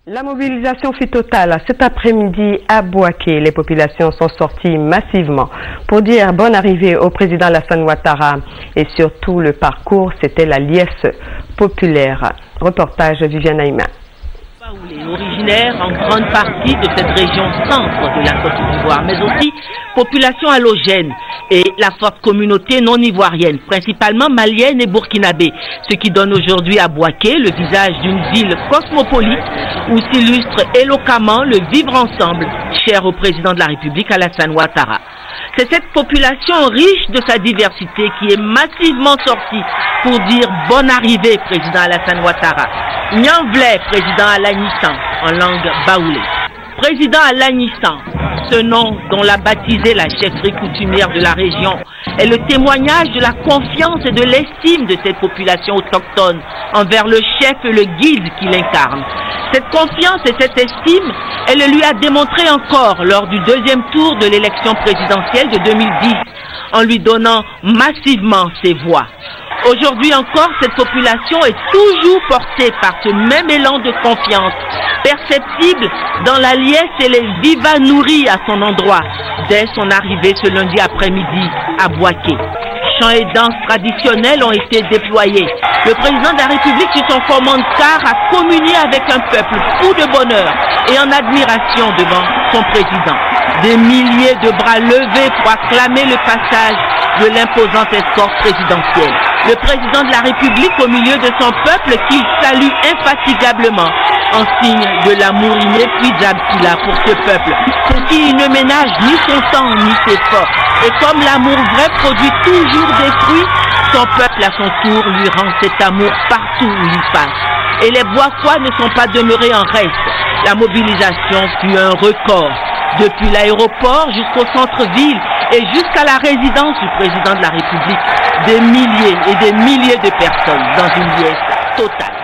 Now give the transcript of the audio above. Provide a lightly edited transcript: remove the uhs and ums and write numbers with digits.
La mobilisation fut totale cet après-midi à Bouaké. Les populations sont sorties massivement pour dire bonne arrivée au président Alassane Ouattara. Et surtout, le parcours, c'était la liesse populaire. Reportage Viviane Aïma. Originaire en grande partie de cette région centre de la Côte d'Ivoire, mais aussi population allogène et la forte communauté non ivoirienne, principalement malienne et burkinabé, ce qui donne aujourd'hui à Bouaké le visage d'une ville cosmopolite où s'illustre éloquemment le vivre ensemble cher au président de la République Alassane Ouattara. C'est cette population riche de sa diversité qui est massivement sortie pour dire bonne arrivée président Alassane Ouattara. Nyanvlé, président Alanissan, en langue baoulé. Président Alanissan, ce nom dont l'a baptisé la chefferie coutumière de la région, est le témoignage de la confiance et de l'estime de cette population autochtone envers le chef et le guide qu'il incarne. Cette confiance et cette estime, elle le lui a démontré encore lors du deuxième tour de l'élection présidentielle de 2010, en lui donnant massivement ses voix. Aujourd'hui encore, cette population est toujours portée par ce même élan de confiance, perceptible dans la liesse et les vivas nourris à son endroit, dès son arrivée ce lundi après-midi à Bouaké. Chants et danses traditionnelles ont été déployés. Le président de la République sur son commande-car a communié avec un peuple fou de bonheur et en admiration devant son président. Des milliers de bras levés pour acclamer le passage de l'imposante escorte présidentielle. Le président de la République au milieu de son peuple qu'il salue infatigablement en signe de l'amour inépuisable qu'il a pour ce peuple, pour qui il ne ménage ni son temps ni ses forces. Et comme l'amour vrai produit toujours des fruits, son peuple à son tour lui rend cet amour partout où il passe. Et les Bouakois ne sont pas demeurés en reste. La mobilisation fut un record. Depuis l'aéroport jusqu'au centre-ville et jusqu'à la résidence du président de la République, des milliers et des milliers de personnes dans une liesse totale.